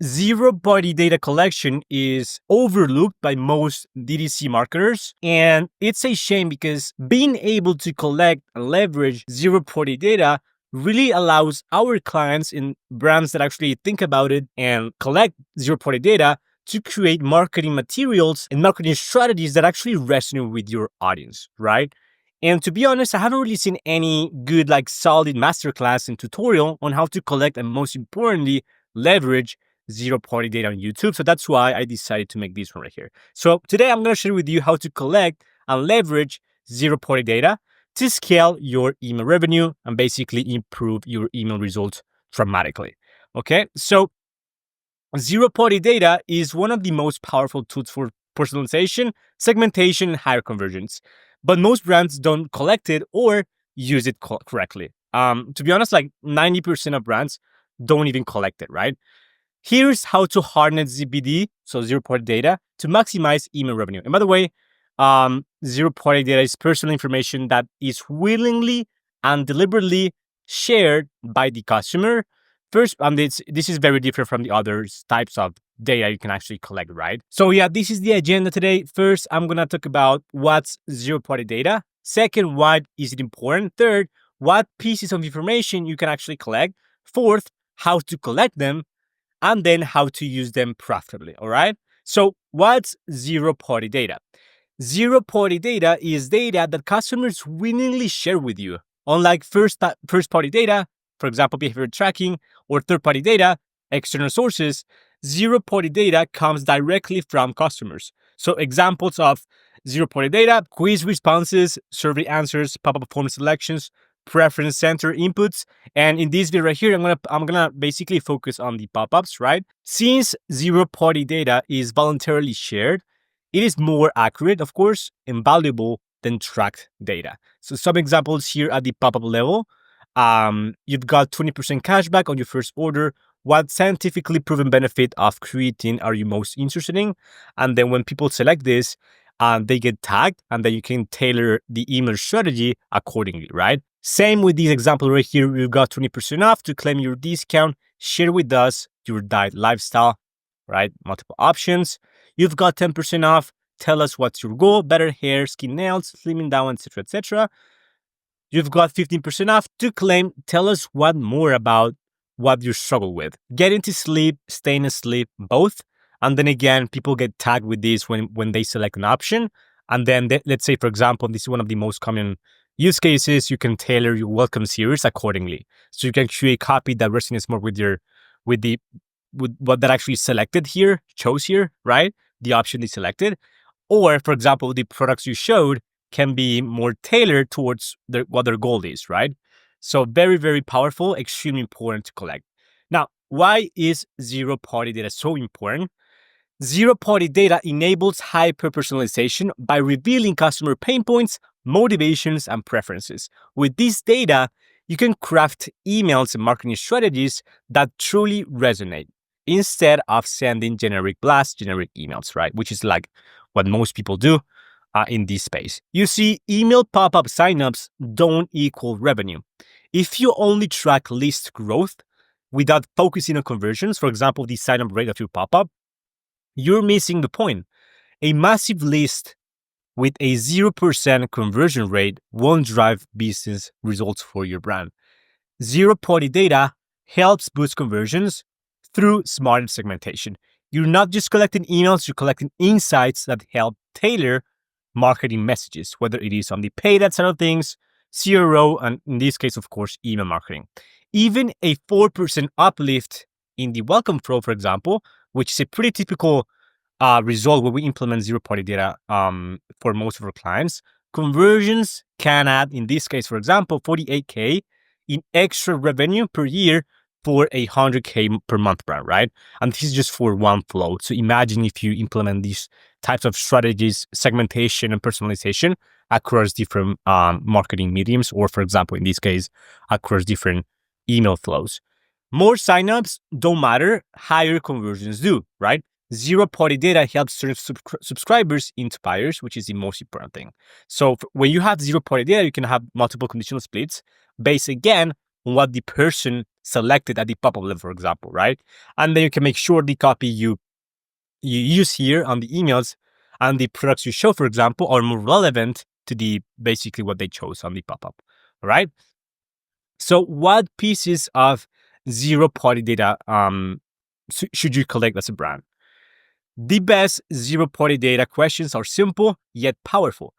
zero-party data collection is overlooked by most DTC marketers. And it's a shame because being able to collect and leverage zero-party data really allows our clients and brands that actually think about it and collect zero-party data to create marketing materials and marketing strategies that actually resonate with your audience, right? And to be honest, I haven't really seen any good, solid masterclass and tutorial on how to collect and most importantly, leverage zero-party data on YouTube. So that's why I decided to make this one right here. So today I'm going to share with you how to collect and leverage zero-party data to scale your email revenue and basically improve your email results dramatically. Okay, so zero-party data is one of the most powerful tools for personalization, segmentation, and higher conversions. But most brands don't collect it or use it correctly. To be honest, 90% of brands don't even collect it, right? Here's how to harness ZPD, so zero-party data, to maximize email revenue. And by the way, zero-party data is personal information that is willingly and deliberately shared by the customer. First, this is very different from the other types of data you can actually collect, right? So yeah, this is the agenda today. First, I'm going to talk about what's zero-party data. Second, why is it important? Third, what pieces of information you can actually collect. Fourth, how to collect them. And then how to use them profitably, all right? So what's zero-party data? Zero-party data is data that customers willingly share with you. Unlike first-party data, for example, behavior tracking, or third-party data, external sources, zero-party data comes directly from customers. So examples of zero-party data: quiz responses, survey answers, pop-up form selections, preference center inputs. And in this video right here, I'm gonna basically focus on the pop-ups, right? Since zero-party data is voluntarily shared, it is more accurate, of course, and valuable than tracked data. So some examples here at the pop-up level. You've got 20% cashback on your first order. What scientifically proven benefit of creatine are you most interested in? And then when people select this, they get tagged, and then you can tailor the email strategy accordingly, right? Same with this example right here. We've got 20% off to claim your discount. Share with us your diet lifestyle, right? Multiple options. You've got 10% off. Tell us what's your goal: better hair, skin, nails, slimming down, etc., etc. You've got 15% off to claim. Tell us what more about what you struggle with. Getting to sleep, staying asleep, both. And then again, people get tagged with this when they select an option. And then let's say, for example, this is one of the most common use cases. You can tailor your welcome series accordingly. So you can create copy that resonates more with what that actually selected here, chose here, right? The option they selected. Or, for example, the products you showed can be more tailored towards what their goal is, right? So very, very powerful, extremely important to collect. Now, why is zero-party data so important? Zero-party data enables hyper-personalization by revealing customer pain points, motivations, and preferences. With this data, you can craft emails and marketing strategies that truly resonate instead of sending generic blasts, generic emails, right? Which is like what most people do in this space. You see, email pop-up signups don't equal revenue. If you only track list growth without focusing on conversions, for example, the sign-up rate of your pop-up, you're missing the point. A massive list with a 0% conversion rate won't drive business results for your brand. Zero-party data helps boost conversions through smarter segmentation. You're not just collecting emails, you're collecting insights that help tailor marketing messages, whether it is on the paid ad side of things, CRO, and in this case, of course, email marketing. Even a 4% uplift in the welcome flow, for example, which is a pretty typical result where we implement zero-party data for most of our clients, conversions can add, in this case, for example, 48K in extra revenue per year for a 100K per month brand, right? And this is just for one flow. So imagine if you implement these types of strategies, segmentation and personalization across different marketing mediums, or for example, in this case, across different email flows. More signups don't matter, higher conversions do, right? Zero-party data helps turn subscribers into buyers, which is the most important thing. So when you have zero-party data, you can have multiple conditional splits based, again, what the person selected at the pop-up level, for example, right? And then you can make sure the copy you use here on the emails and the products you show, for example, are more relevant to the basically what they chose on the pop-up. All right. So what pieces of zero party data should you collect as a brand? The best zero party data questions are simple yet powerful.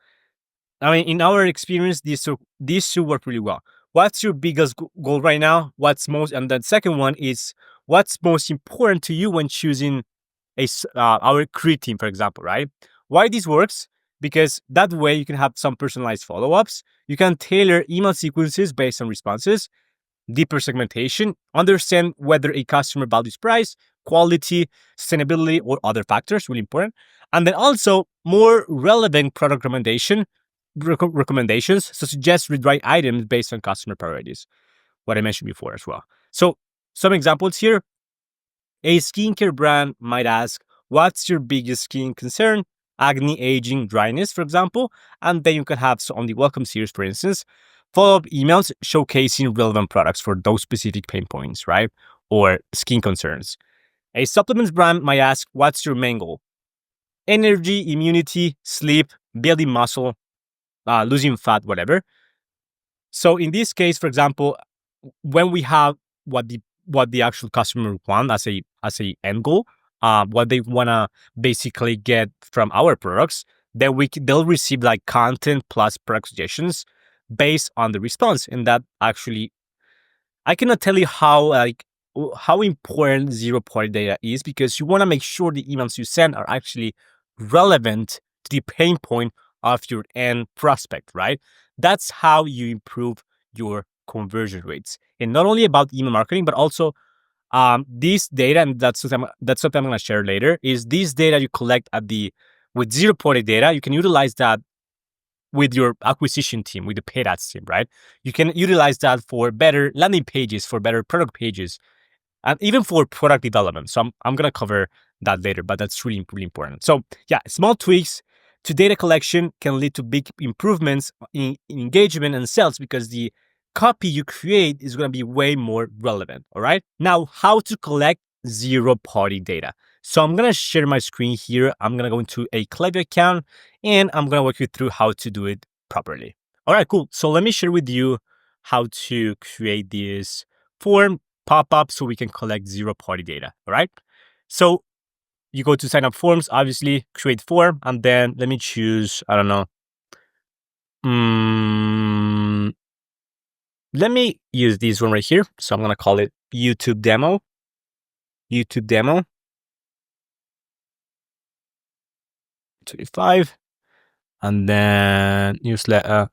I mean, in our experience, these two work really well. What's your biggest goal right now? And the second one is what's most important to you when choosing our create team, for example, right? Why this works? Because that way you can have some personalized follow-ups. You can tailor email sequences based on responses, deeper segmentation, understand whether a customer values price, quality, sustainability, or other factors, really important. And then also more relevant product recommendations. So suggest read right items based on customer priorities, what I mentioned before as well. So some examples here. A skincare brand might ask, what's your biggest skin concern? Acne, aging, dryness, for example. And then you can have on the welcome series, for instance, follow-up emails showcasing relevant products for those specific pain points, right? Or skin concerns. A supplements brand might ask, what's your main goal? Energy, immunity, sleep, building muscle, losing fat, whatever. So in this case, for example, when we have what the actual customer want as a end goal, what they wanna basically get from our products, then they'll receive like content plus product suggestions based on the response, and that actually I cannot tell you how important zero party data is because you want to make sure the emails you send are actually relevant to the pain point of your end prospect, right? That's how you improve your conversion rates. And not only about email marketing, but also this data, and that's what I'm going to share later, is this data you collect with zero party data, you can utilize that with your acquisition team, with the paid ads team, right? You can utilize that for better landing pages, for better product pages, and even for product development. So I'm going to cover that later, but that's really, really important. So yeah, small tweaks to data collection can lead to big improvements in engagement and sales because the copy you create is going to be way more relevant. All right. Now, how to collect zero party data. So I'm going to share my screen here. I'm going to go into a Klaviyo account and I'm going to walk you through how to do it properly. All right, cool. So let me share with you how to create this form pop up so we can collect zero party data. All right. So you go to sign up forms, obviously create form, and then let me choose, I don't know. Let me use this one right here. So I'm going to call it YouTube demo. YouTube demo 25. And then newsletter,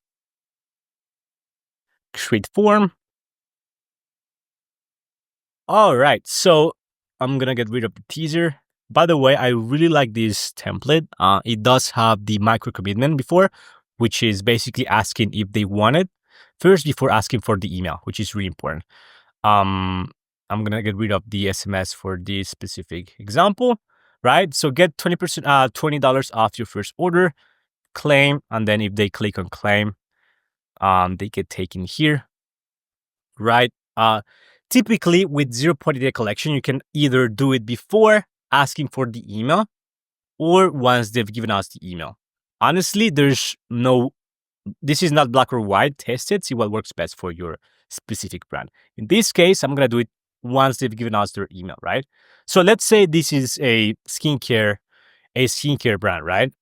create form. All right. So I'm going to get rid of the teaser. By the way, I really like this template. It does have the micro commitment before, which is basically asking if they want it first before asking for the email, which is really important. I'm gonna get rid of the SMS for this specific example, right? So get 20%, $20 off your first order, claim, and then if they click on claim, they get taken here, right? Typically with zero party data collection, you can either do it before asking for the email or once they've given us the email. Honestly, this is not black or white. Test it, see what works best for your specific brand. In this case, I'm gonna do it once they've given us their email, right? So let's say this is a skincare brand, right?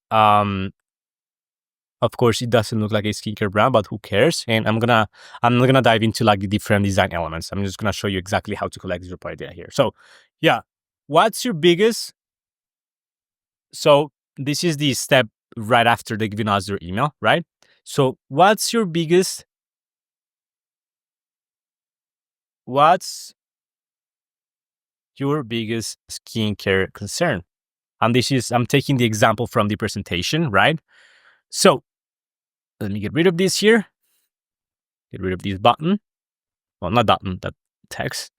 Of course, it doesn't look like a skincare brand, but who cares? And I'm not gonna dive into like the different design elements. I'm just gonna show you exactly how to collect zero party data here. So, yeah, what's your biggest? So this is the step right after they've given us their email, right? So what's your biggest skincare concern? And I'm taking the example from the presentation, right? So let me get rid of this here. Get rid of this button. Well, not button, that text.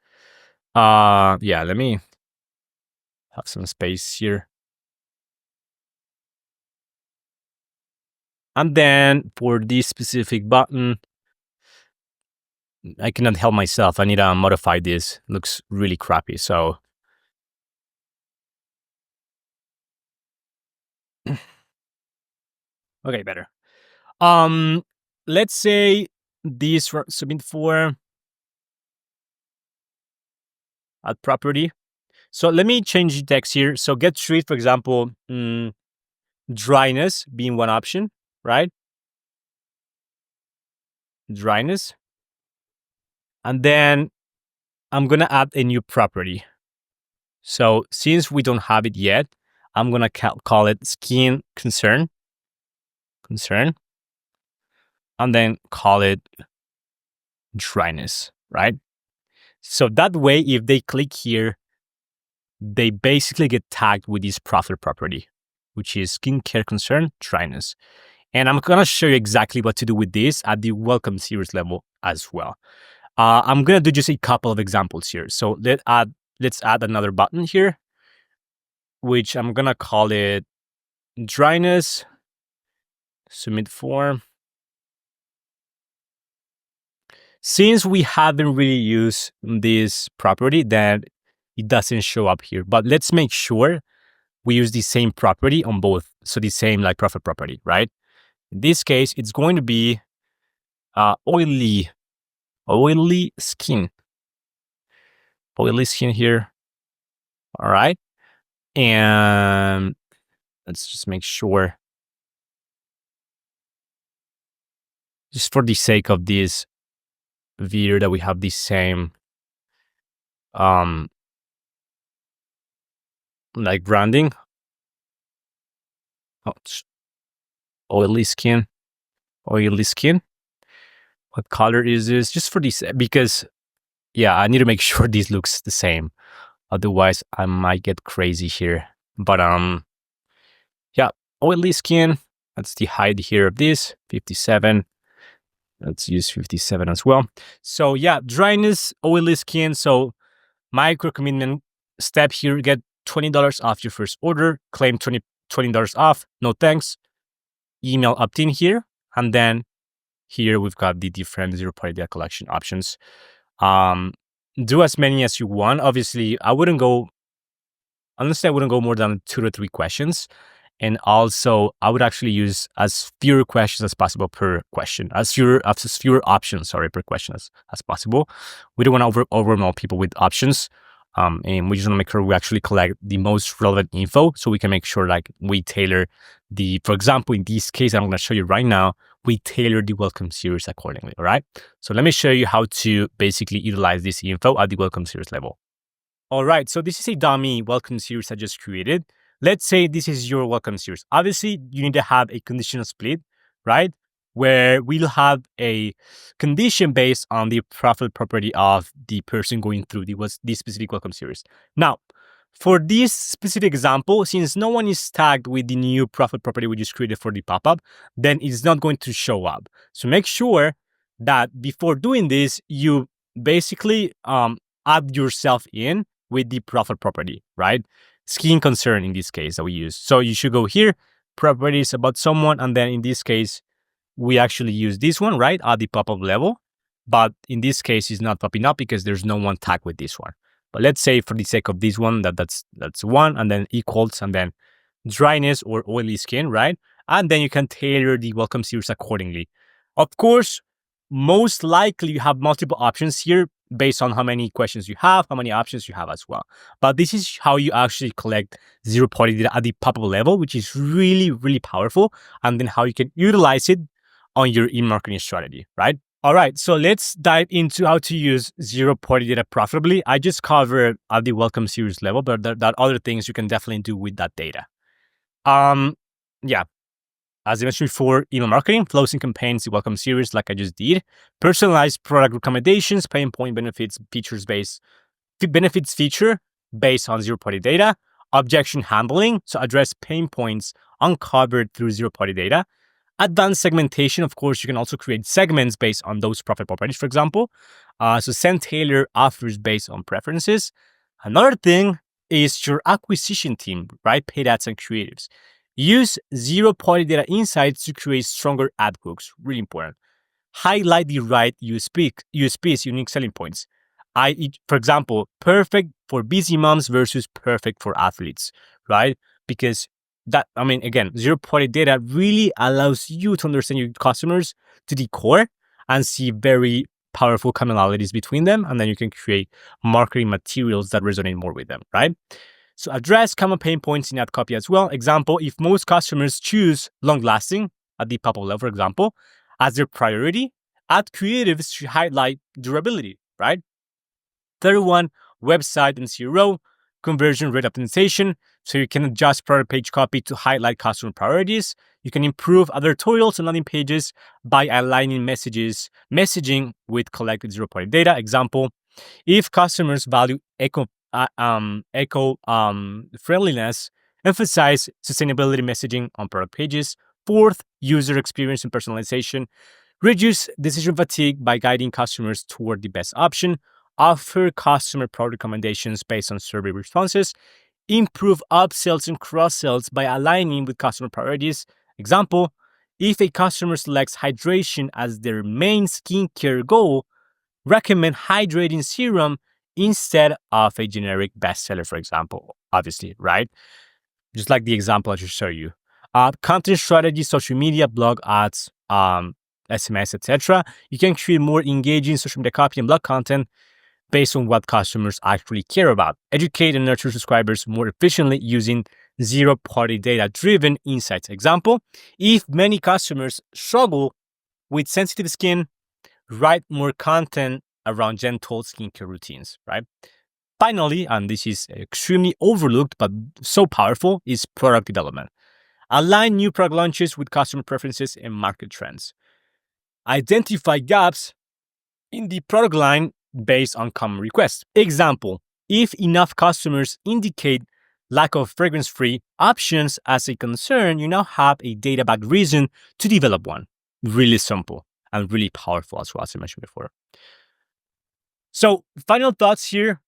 Yeah, let me have some space here. And then for this specific button, I cannot help myself. I need to modify this. Looks really crappy. So okay, better. Um, let's say this submit for add property. So let me change the text here. So get treat, for example, dryness being one option, right? Dryness. And then I'm going to add a new property. So since we don't have it yet, I'm going to call it skin concern, and then call it dryness, right? So that way, if they click here, they basically get tagged with this profile property, which is skincare concern, dryness. And I'm going to show you exactly what to do with this at the welcome series level as well. I'm going to do just a couple of examples here. So let's add another button here, which I'm going to call it dryness, submit form. Since we haven't really used this property, then it doesn't show up here. But let's make sure we use the same property on both. So the same like profile property, right? In this case, it's going to be oily skin. Oily skin here. All right. And let's just make sure, just for the sake of this video, that we have the same like branding. Oh, oily skin. What color is this? Just for this, because yeah, I need to make sure this looks the same. Otherwise, I might get crazy here. But yeah, oily skin. That's the height here of this, 57. Let's use 57 as well. So yeah, dryness, oily skin. So micro commitment step here, get $20 off your first order, claim $20 off, no thanks. Email opt-in here. And then here we've got the different zero-party data collection options. Do as many as you want. Obviously, I wouldn't go more than 2 to 3 questions. And also, I would actually use as fewer questions as possible per question, as fewer options, per question as possible. We don't want to overwhelm people with options. And we just want to make sure we actually collect the most relevant info so we can make sure like we tailor for example, in this case, I'm going to show you right now, we tailor the welcome series accordingly. All right. So let me show you how to basically utilize this info at the welcome series level. All right, so this is a dummy welcome series I just created. Let's say this is your welcome series. Obviously, you need to have a conditional split, right? Where we'll have a condition based on the profile property of the person going through this specific welcome series. Now, for this specific example, since no one is tagged with the new profile property we just created for the pop-up, then it's not going to show up. So make sure that before doing this, you basically add yourself in with the profile property, right? Skin concern in this case that we use. So you should go here, properties about someone, and then in this case, we actually use this one, right, at the pop-up level. But in this case, it's not popping up because there's no one tagged with this one. But let's say for the sake of this one, that's one, and then equals, and then dryness or oily skin, right? And then you can tailor the welcome series accordingly. Of course, most likely you have multiple options here based on how many questions you have, how many options you have as well. But this is how you actually collect zero-party data at the pop-up level, which is really, really powerful. And then how you can utilize it on your in-marketing strategy, right? All right, so let's dive into how to use zero-party data profitably. I just covered at the welcome series level, but there are other things you can definitely do with that data. Yeah, as I mentioned before, email marketing, flows and campaigns, the welcome series, like I just did. Personalized product recommendations, pain point benefits, benefits feature based on zero-party data. Objection handling, so address pain points uncovered through zero-party data. Advanced segmentation, of course, you can also create segments based on those profile properties, for example. So send tailored offers based on preferences. Another thing is your acquisition team, right? Paid ads and creatives. Use zero-party data insights to create stronger ad hooks. Really important. highlight the right USPs, unique selling points. For example, perfect for busy moms versus perfect for athletes, right? Because again, zero-party data really allows you to understand your customers to the core and see very powerful commonalities between them. And then you can create marketing materials that resonate more with them, right? So address common pain points in ad copy as well. Example, if most customers choose long lasting at the top of level, for example, as their priority, ad creatives should highlight durability, right? Third one, website and SEO, conversion rate optimization. So you can adjust product page copy to highlight customer priorities. You can improve other tutorials and landing pages by aligning messaging with collected zero-party data. Example, if customers value friendliness, emphasize sustainability messaging on product pages. Fourth, user experience and personalization. Reduce decision fatigue by guiding customers toward the best option. Offer customer product recommendations based on survey responses. Improve upsells and cross-sells by aligning with customer priorities. Example, if a customer selects hydration as their main skincare goal, recommend hydrating serum instead of a generic bestseller, for example, obviously, right? Just like the example I just showed you. Content strategy, social media, blog ads, SMS, etc. You can create more engaging social media copy and blog content based on what customers actually care about. Educate and nurture subscribers more efficiently using zero-party data-driven insights. Example, if many customers struggle with sensitive skin, write more content around gentle skincare routines, right? Finally, and this is extremely overlooked but so powerful, is product development. Align new product launches with customer preferences and market trends. Identify gaps in the product line based on common requests. Example, if enough customers indicate lack of fragrance-free options as a concern, you now have a data-backed reason to develop one. Really simple and really powerful as well, as I mentioned before. So, final thoughts here.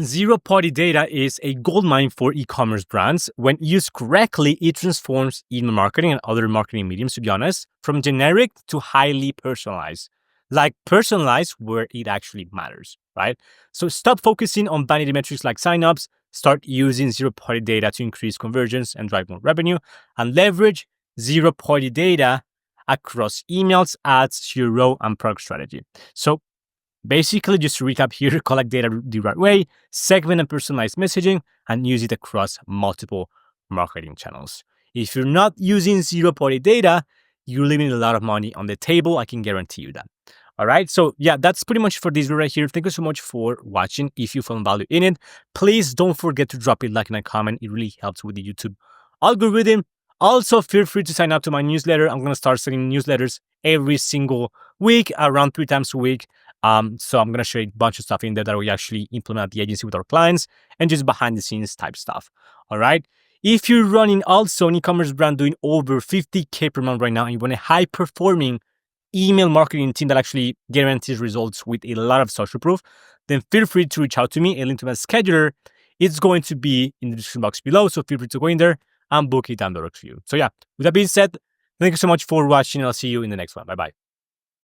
Zero-party data is a goldmine for e-commerce brands. When used correctly, it transforms email marketing and other marketing mediums, to be honest, from generic to highly personalized. Like personalized where it actually matters, right? So stop focusing on vanity metrics like signups, start using zero-party data to increase conversions and drive more revenue, and leverage zero-party data across emails, ads, SEO, and product strategy. So basically, just to recap here, collect data the right way, segment and personalize messaging, and use it across multiple marketing channels. If you're not using zero-party data, you're leaving a lot of money on the table. I can guarantee you that. All right. So yeah, that's pretty much for this video right here. Thank you so much for watching. If you found value in it, please don't forget to drop a like and a comment. It really helps with the YouTube algorithm. Also, feel free to sign up to my newsletter. I'm going to start sending newsletters every single week, around 3 times a week. So I'm going to show you a bunch of stuff in there that we actually implement at the agency with our clients and just behind the scenes type stuff. All right. If you're running also an e-commerce brand doing over 50K per month right now, and you want a high performing email marketing team that actually guarantees results with a lot of social proof, then feel free to reach out to me. A link to my scheduler is going to be in the description box below. So feel free to go in there and book it down the road for you. So yeah, with that being said, thank you so much for watching. I'll see you in the next one. Bye-bye.